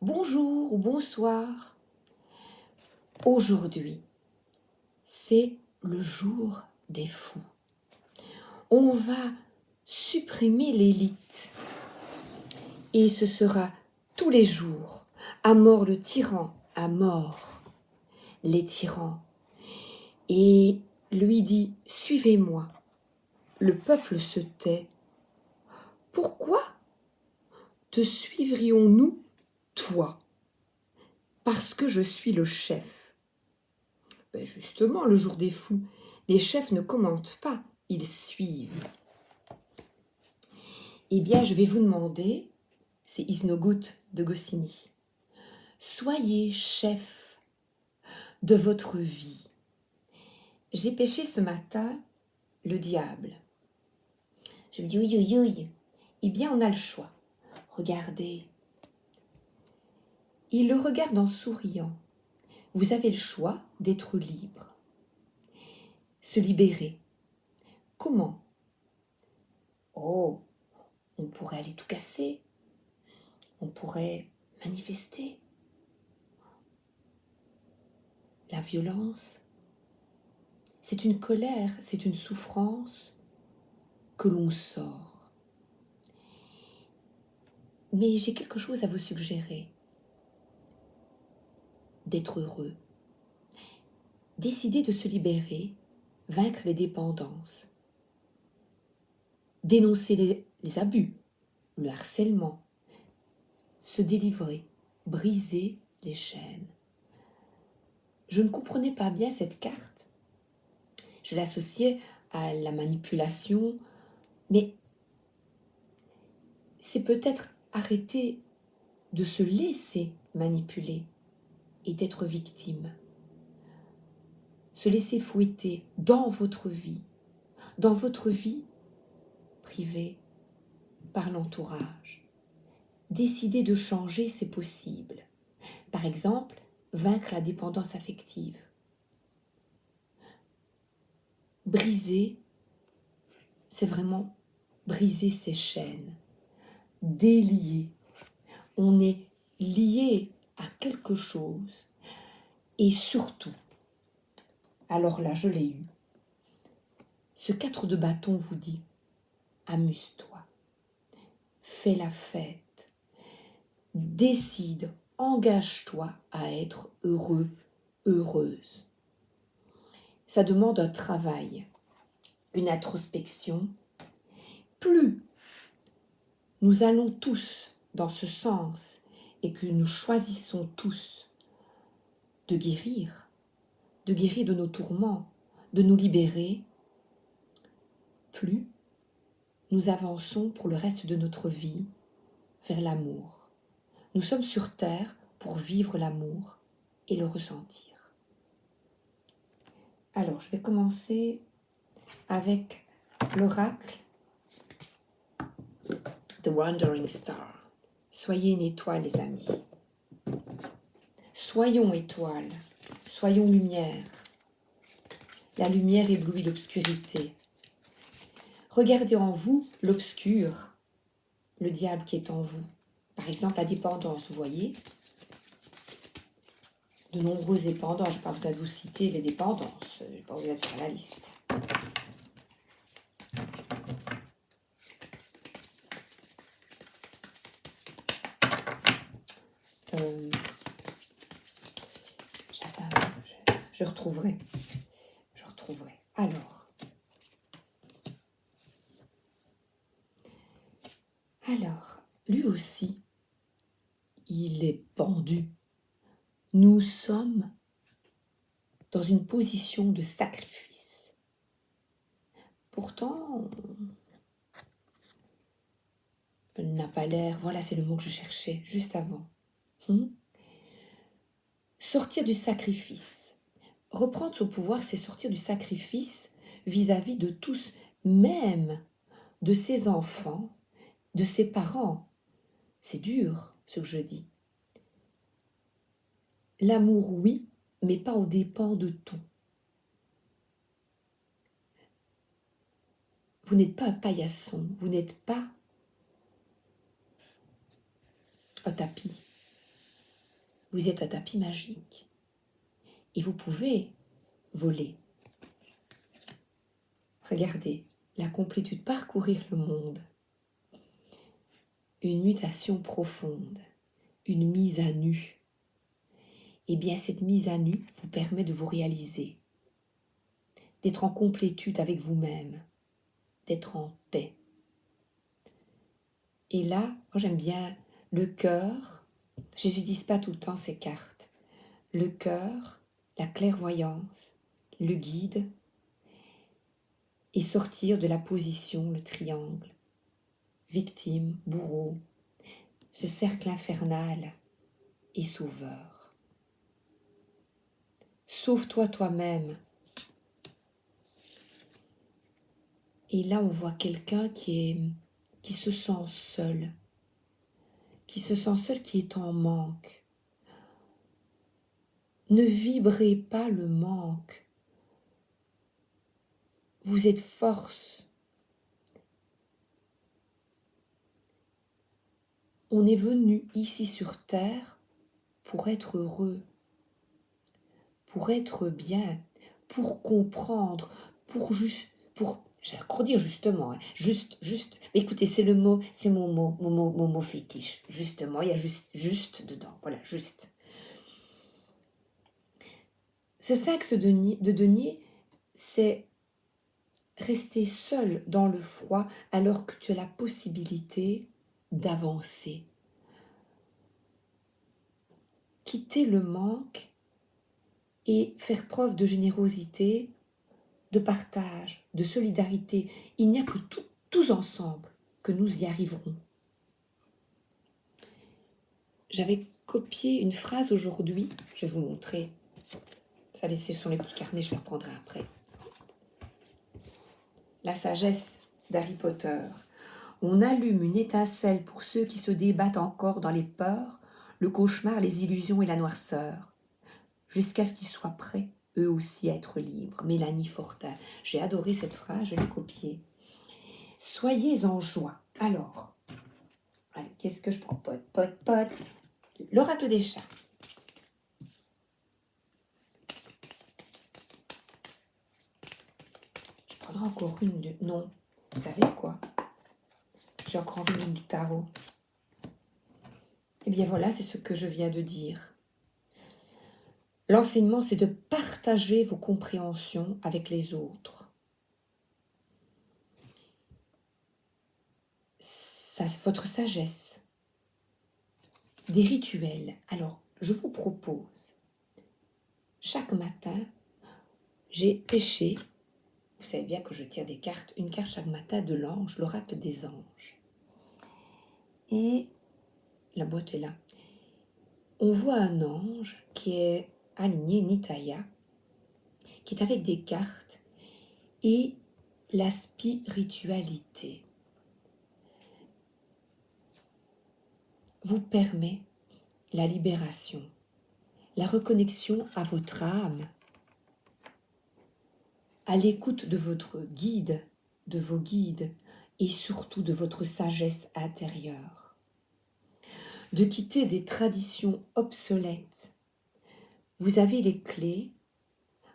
Bonjour ou bonsoir. Aujourd'hui, c'est le jour des fous. On va supprimer l'élite. Et ce sera tous les jours. À mort le tyran, à mort les tyrans. Et lui dit, suivez-moi. Le peuple se tait. Pourquoi te suivrions-nous, toi? Parce que je suis le chef. Ben justement, le jour des fous, les chefs ne commentent pas, ils suivent. Eh bien, je vais vous demander, c'est Is no good de Goscinny, soyez chef de votre vie. J'ai pêché ce matin le diable. Je me dis, oui, oui, oui. Eh bien, on a le choix. Regardez. Il le regarde en souriant. Vous avez le choix d'être libre. Se libérer. Comment? Oh, on pourrait aller tout casser. On pourrait manifester. La violence, c'est une colère, c'est une souffrance que l'on sort. Mais j'ai quelque chose à vous suggérer. D'être heureux. Décider de se libérer, vaincre les dépendances. Dénoncer les abus, le harcèlement. Se délivrer, briser les chaînes. Je ne comprenais pas bien cette carte. Je l'associais à la manipulation, mais c'est peut-être arrêter de se laisser manipuler et d'être victime. Se laisser fouetter dans votre vie privée, par l'entourage. Décider de changer, c'est possible. Par exemple, vaincre la dépendance affective. Briser, c'est vraiment briser ses chaînes. Délier. On est lié à quelque chose. Et surtout, alors là, je l'ai eu, ce 4 de bâton vous dit, amuse-toi, fais la fête, décide, engage-toi à être heureux, heureuse. Ça demande un travail, une introspection. Plus nous allons tous dans ce sens et que nous choisissons tous de guérir de nos tourments, de nous libérer, plus nous avançons pour le reste de notre vie vers l'amour. Nous sommes sur terre pour vivre l'amour et le ressentir. Alors, je vais commencer avec l'oracle The Wandering Star. Soyez une étoile, les amis. Soyons étoiles, soyons lumière. La lumière éblouit l'obscurité. Regardez en vous l'obscur, le diable qui est en vous. Par exemple, la dépendance, vous voyez. De nombreuses dépendances, je n'ai pas besoin de vous citer les dépendances, je n'ai pas besoin de faire la liste. Je retrouverai. Alors, lui aussi, il est pendu. Nous sommes dans une position de sacrifice. Pourtant, on n'a pas l'air, voilà, c'est le mot que je cherchais juste avant. Sortir du sacrifice. Reprendre son pouvoir, c'est sortir du sacrifice vis-à-vis de tous, même de ses enfants, de ses parents. C'est dur, ce que je dis. L'amour, oui, mais pas aux dépens de tout. Vous n'êtes pas un paillasson, vous n'êtes pas un tapis. vous êtes un tapis magique et vous pouvez voler. Regardez, la complétude, parcourir le monde. Une mutation profonde, une mise à nu. Eh bien, cette mise à nu vous permet de vous réaliser, d'être en complétude avec vous-même, d'être en paix. Et là, moi j'aime bien le cœur. Je n'utilise pas tout le temps ces cartes. Le cœur, la clairvoyance, le guide, et sortir de la position, le triangle, victime, bourreau, ce cercle infernal et sauveur. Sauve-toi toi-même. Et là, on voit quelqu'un qui se sent seul, qui est en manque. Ne vibrez pas le manque. Vous êtes force. On est venu ici sur Terre pour être heureux, pour être bien, pour comprendre, j'ai encore dire justement, hein, juste, écoutez, c'est le mot, c'est mon mot fétiche, justement, il y a juste dedans, voilà, juste. Ce saxe de denier, c'est rester seul dans le froid alors que tu as la possibilité d'avancer. Quitter le manque et faire preuve de générosité, de partage, de solidarité. Il n'y a que tous ensemble que nous y arriverons. J'avais copié une phrase aujourd'hui, je vais vous montrer. Ça laissé sur les petits carnets, je les reprendrai après. La sagesse d'Harry Potter. On allume une étincelle pour ceux qui se débattent encore dans les peurs, le cauchemar, les illusions et la noirceur, jusqu'à ce qu'ils soient prêts, eux aussi, à être libres. Mélanie Fortin. J'ai adoré cette phrase, je l'ai copiée. Soyez en joie. Alors, allez, qu'est-ce que je prends? Pot. L'oracle des chats. Je prendrai encore une de... Non, vous savez quoi? J'ai encore envie d'une du tarot. Eh bien voilà, c'est ce que je viens de dire. L'enseignement, c'est de partager vos compréhensions avec les autres. Votre sagesse. Des rituels. Alors, je vous propose, chaque matin, j'ai pêché, vous savez bien que je tire des cartes, une carte chaque matin de l'ange, l'oracle des anges. Et la boîte est là. On voit un ange qui est aligné, Nitaya, qui est avec des cartes et la spiritualité vous permet la libération, la reconnexion à votre âme, à l'écoute de votre guide, de vos guides et surtout de votre sagesse intérieure. De quitter des traditions obsolètes. Vous avez les clés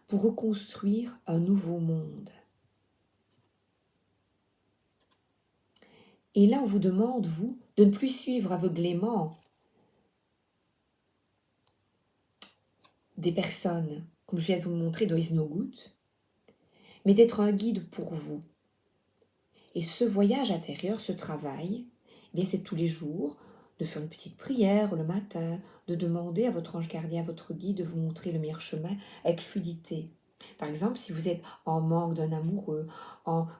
pour reconstruire un nouveau monde. Et là, on vous demande, vous, de ne plus suivre aveuglément des personnes, comme je viens de vous le montrer dans Is No Good, mais d'être un guide pour vous. Et ce voyage intérieur, ce travail, eh bien c'est tous les jours, de faire une petite prière le matin, de demander à votre ange gardien, à votre guide de vous montrer le meilleur chemin avec fluidité. Par exemple, si vous êtes en manque d'un amoureux,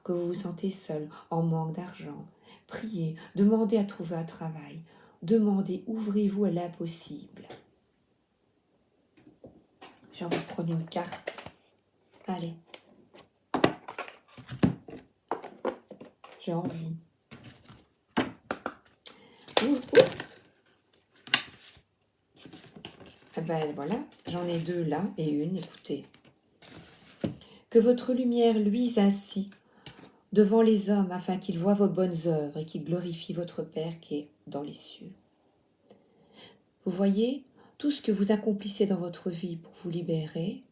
que vous vous sentez seul, en manque d'argent, priez, demandez à trouver un travail, demandez, ouvrez-vous à l'impossible. J'ai envie de prendre une carte. Allez. J'ai envie. Eh ben voilà, j'en ai deux là et une, écoutez. Que votre lumière luise ainsi devant les hommes afin qu'ils voient vos bonnes œuvres et qu'ils glorifient votre Père qui est dans les cieux. Vous voyez, tout ce que vous accomplissez dans votre vie pour vous libérer,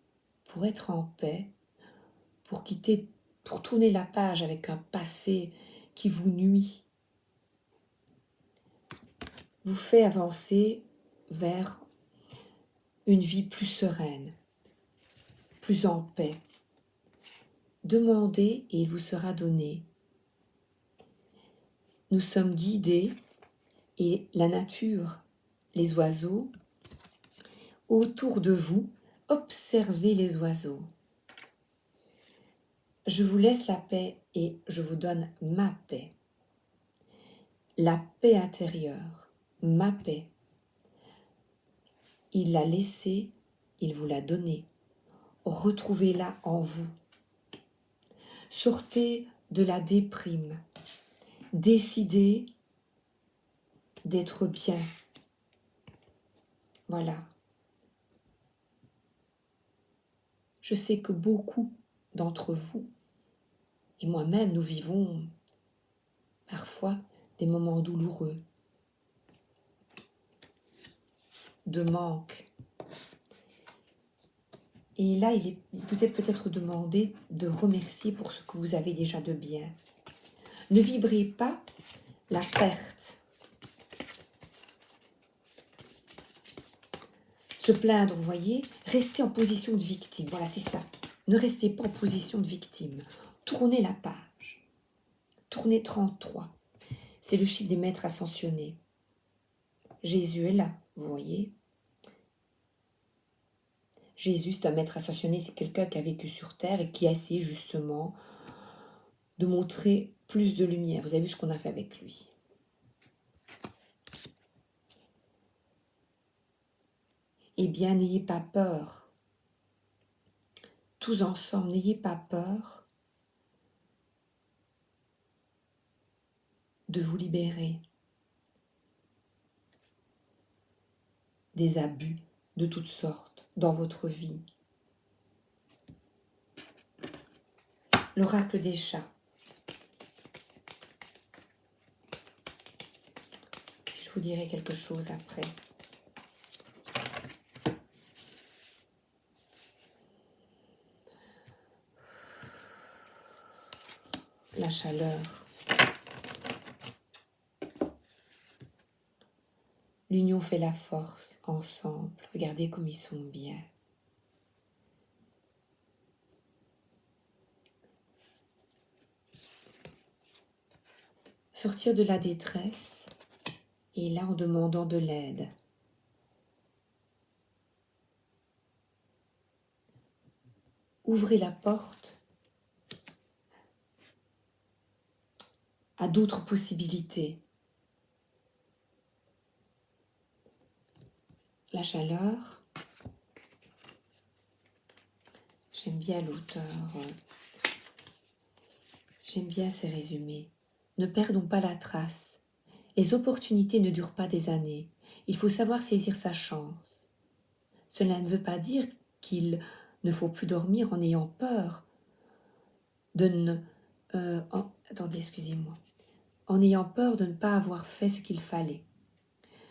pour être en paix, pour tourner la page avec un passé qui vous nuit, vous fait avancer vers une vie plus sereine, plus en paix. Demandez et il vous sera donné. Nous sommes guidés et la nature, les oiseaux, autour de vous, observez les oiseaux. Je vous laisse la paix et je vous donne ma paix. La paix intérieure, ma paix. Il l'a laissée, il vous l'a donnée. Retrouvez-la en vous. Sortez de la déprime. Décidez d'être bien. Voilà. Je sais que beaucoup d'entre vous, et moi-même, nous vivons parfois des moments douloureux, de manque. Et là, il vous est peut-être demandé de remercier pour ce que vous avez déjà de bien. Ne vibrez pas la perte. Se plaindre, vous voyez, restez en position de victime. Voilà, c'est ça. Ne restez pas en position de victime. Tournez la page. Tournez 33. C'est le chiffre des maîtres ascensionnés. Jésus est là, vous voyez. Jésus, c'est un maître ascensionné, c'est quelqu'un qui a vécu sur terre et qui a essayé justement de montrer plus de lumière. Vous avez vu ce qu'on a fait avec lui. Eh bien, n'ayez pas peur. Tous ensemble, n'ayez pas peur de vous libérer des abus de toutes sortes dans votre vie. L'oracle des chats. Je vous dirai quelque chose après. La chaleur. L'union fait la force, ensemble. Regardez comme ils sont bien. Sortir de la détresse, et là en demandant de l'aide. Ouvrez la porte à d'autres possibilités. La chaleur. J'aime bien l'auteur. J'aime bien ces résumés. Ne perdons pas la trace. Les opportunités ne durent pas des années. Il faut savoir saisir sa chance. Cela ne veut pas dire qu'il ne faut plus dormir en ayant peur de ne... attendez, excusez-moi. En ayant peur de ne pas avoir fait ce qu'il fallait.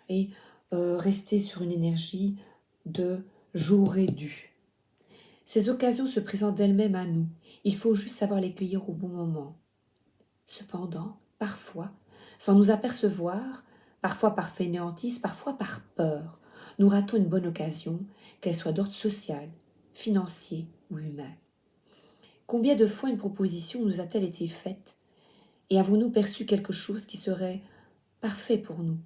Et rester sur une énergie de « j'aurais dû ». Ces occasions se présentent d'elles-mêmes à nous. Il faut juste savoir les cueillir au bon moment. Cependant, parfois, sans nous apercevoir, parfois par fainéantise, parfois par peur, nous ratons une bonne occasion, qu'elle soit d'ordre social, financier ou humain. Combien de fois une proposition nous a-t-elle été faite et avons-nous perçu quelque chose qui serait parfait pour nous?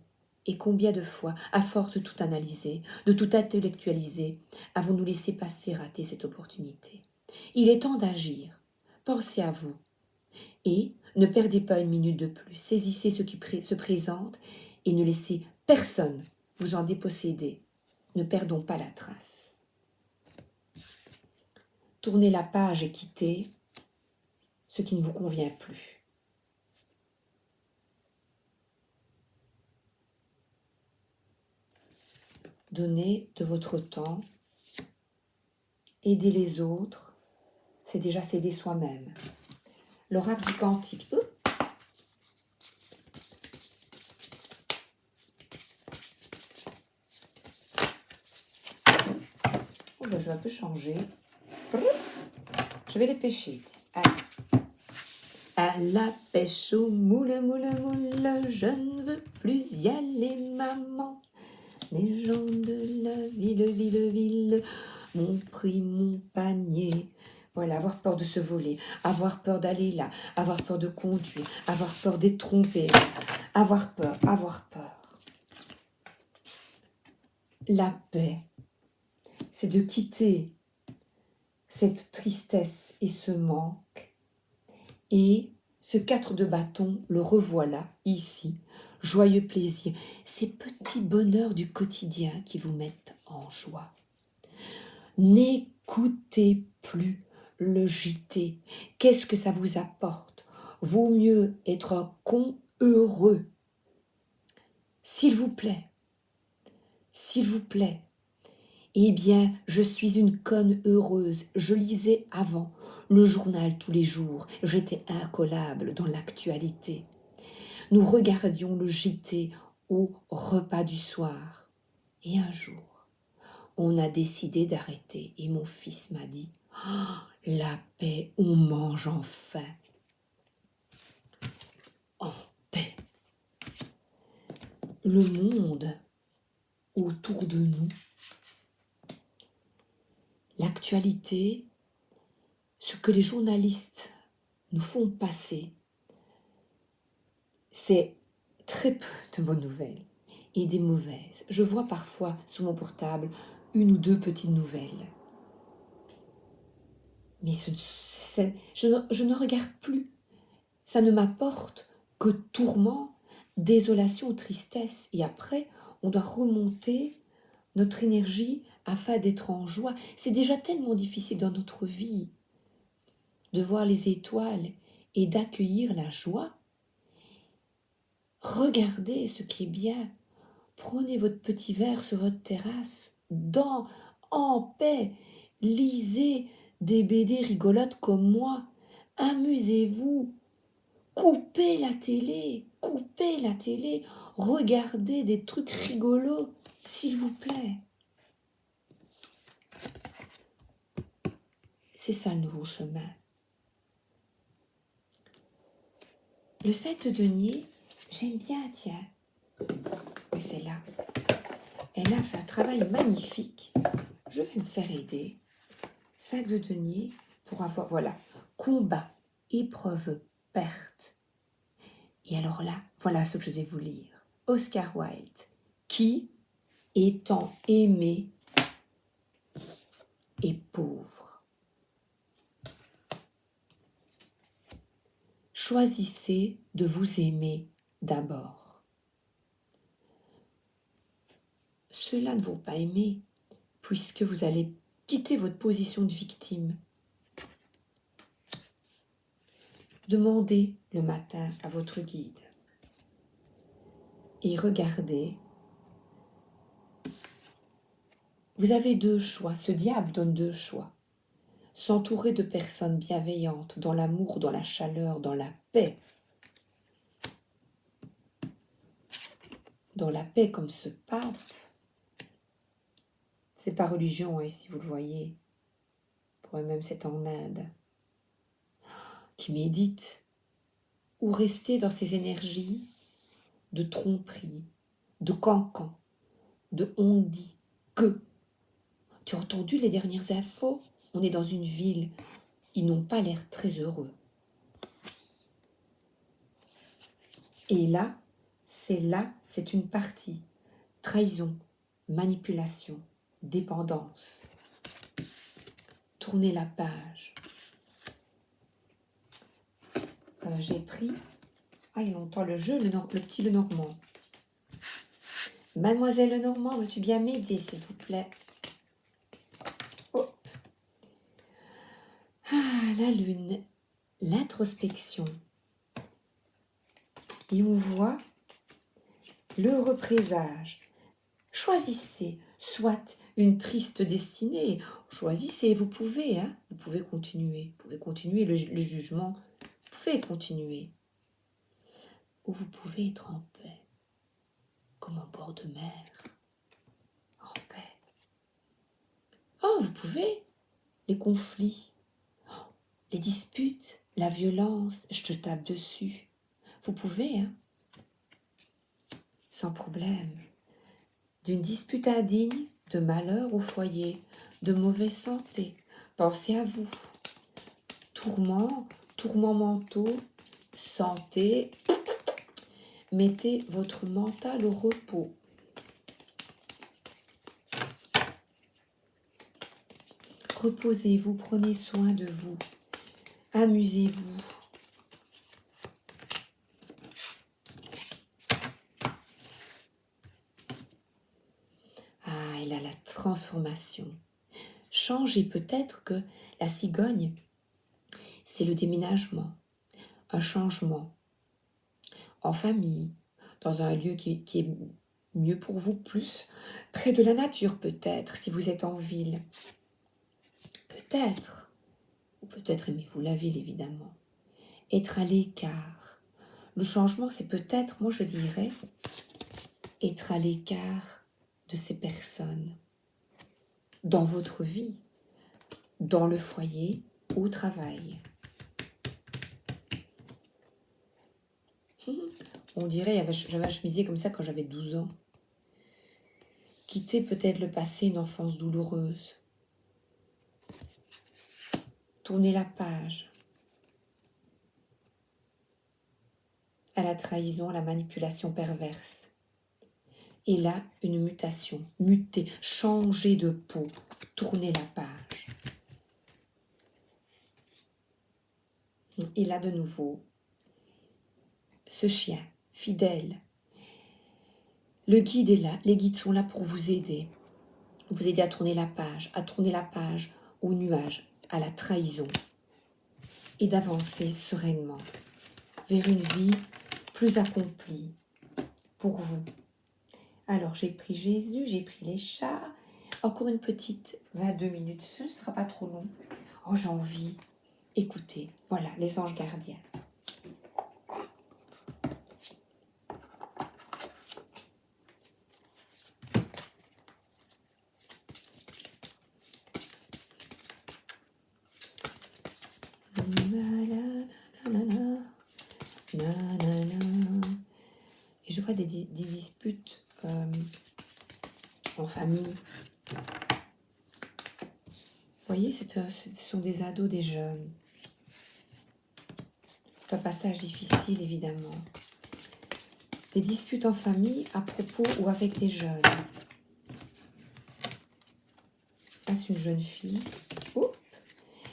Et combien de fois, à force de tout analyser, de tout intellectualiser, avons-nous laissé passer, rater cette opportunité? Il est temps d'agir. Pensez à vous. Et ne perdez pas une minute de plus. Saisissez ce qui se présente et ne laissez personne vous en déposséder. Ne perdons pas la trace. Tournez la page et quittez ce qui ne vous convient plus. Donnez de votre temps. Aider les autres, c'est déjà s'aider soi-même. L'oracle du quantique. Oh ben, je vais un peu changer. Je vais les pêcher. Allez. À la pêche au moule, moule, moule, je ne veux plus y aller, maman. Les gens de la ville m'ont pris mon panier. Voilà, avoir peur de se voler, avoir peur d'aller là, avoir peur de conduire, avoir peur d'être trompé, avoir peur, avoir peur. La paix, c'est de quitter cette tristesse et ce manque. Et ce 4 de bâton, le revoilà ici. Joyeux plaisir, ces petits bonheurs du quotidien qui vous mettent en joie. N'écoutez plus le JT. Qu'est-ce que ça vous apporte? Vaut mieux être un con heureux. S'il vous plaît, eh bien, je suis une conne heureuse. Je lisais avant le journal tous les jours. J'étais incollable dans l'actualité. Nous regardions le JT au repas du soir. Et un jour, on a décidé d'arrêter. Et mon fils m'a dit, oh, la paix, on mange enfin. En paix. Le monde autour de nous, l'actualité, ce que les journalistes nous font passer, c'est très peu de bonnes nouvelles et des mauvaises. Je vois parfois sur mon portable une ou deux petites nouvelles. Mais je ne regarde plus. Ça ne m'apporte que tourment, désolation, tristesse. Et après, on doit remonter notre énergie afin d'être en joie. C'est déjà tellement difficile dans notre vie de voir les étoiles et d'accueillir la joie. Regardez ce qui est bien. Prenez votre petit verre sur votre terrasse, en paix. Lisez des BD rigolotes comme moi. Amusez-vous. Coupez la télé. Regardez des trucs rigolos, s'il vous plaît. C'est ça le nouveau chemin. Le 7 de denier, j'aime bien, tiens. Mais c'est là. Elle a fait un travail magnifique. Je vais me faire aider. 5 de denier pour avoir, voilà, combat, épreuve, perte. Et alors là, voilà ce que je vais vous lire. Oscar Wilde, qui, étant aimé, est pauvre. Choisissez de vous aimer d'abord. Ceux-là ne vont pas aimer, puisque vous allez quitter votre position de victime. Demandez le matin à votre guide et regardez. Vous avez deux choix, ce diable donne deux choix. S'entourer de personnes bienveillantes, dans l'amour, dans la chaleur, dans la paix. Dans la paix comme ce pape. C'est pas religion, hein, si vous le voyez. Pour même c'est en Inde. Qui médite. Ou rester dans ces énergies de tromperie, de cancan, de on dit que. Tu as entendu les dernières infos? On est dans une ville. Ils n'ont pas l'air très heureux. Et là, c'est une partie. Trahison, manipulation, dépendance. Tournez la page. J'ai pris, il y a longtemps, le jeu, le petit Lenormand. Mademoiselle Lenormand, veux-tu bien m'aider, s'il vous plaît? Hop. La lune, l'introspection. Et on voit le présage. Choisissez, soit une triste destinée. Choisissez, vous pouvez, hein, vous pouvez continuer le jugement. Vous pouvez continuer. Ou vous pouvez être en paix, comme un bord de mer, en paix. Oh, vous pouvez, les conflits, les disputes, la violence, je te tape dessus. Vous pouvez, hein, sans problème. D'une dispute indigne, de malheur au foyer, de mauvaise santé, pensez à vous. Tourments mentaux, santé, mettez votre mental au repos. Reposez-vous, prenez soin de vous, amusez-vous. Ah, et là, la transformation. Changez peut-être que la cigogne, c'est le déménagement, un changement en famille, dans un lieu qui est mieux pour vous, plus près de la nature peut-être, si vous êtes en ville. Peut-être, ou peut-être aimez-vous la ville évidemment. Être à l'écart. Le changement, c'est peut-être, moi je dirais, être à l'écart de ces personnes dans votre vie, dans le foyer, au travail. On dirait, j'avais un chemisier comme ça quand j'avais 12 ans. Quitter peut-être le passé, une enfance douloureuse. Tourner la page. À la trahison, à la manipulation perverse. Et là, une mutation. Muter, changer de peau. Tourner la page. Et là, de nouveau, ce chien, fidèle. Le guide est là, les guides sont là pour vous aider à tourner la page au nuage, à la trahison, et d'avancer sereinement vers une vie plus accomplie pour vous. Alors, j'ai pris Jésus, j'ai pris les chats, encore une petite 22 minutes, ce ne sera pas trop long. Oh, j'ai envie. Écoutez, voilà, les anges gardiens. Et je vois des disputes en famille. Vous voyez, ce sont des ados, des jeunes. C'est un passage difficile, évidemment. Des disputes en famille à propos ou avec des jeunes. Passe une jeune fille. Oups.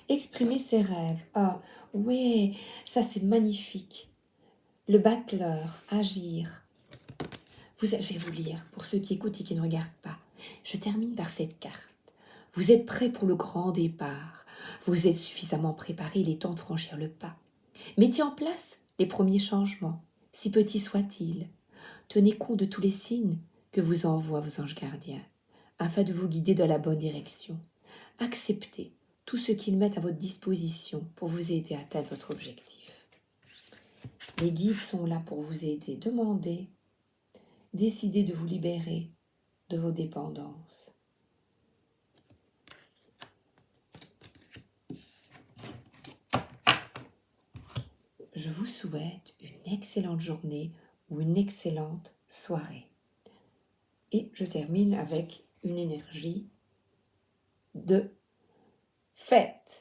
Exprimer ses rêves. Ah, ouais, ça c'est magnifique. Le battleur, agir. Je vais vous lire, pour ceux qui écoutent et qui ne regardent pas. Je termine par cette carte. Vous êtes prêts pour le grand départ. Vous êtes suffisamment préparés, il est temps de franchir le pas. Mettez en place les premiers changements, si petits soient-ils. Tenez compte de tous les signes que vous envoient vos anges gardiens, afin de vous guider dans la bonne direction. Acceptez tout ce qu'ils mettent à votre disposition pour vous aider à atteindre votre objectif. Les guides sont là pour vous aider. Demandez, décidez de vous libérer de vos dépendances. Je vous souhaite une excellente journée ou une excellente soirée. Et je termine avec une énergie de fête.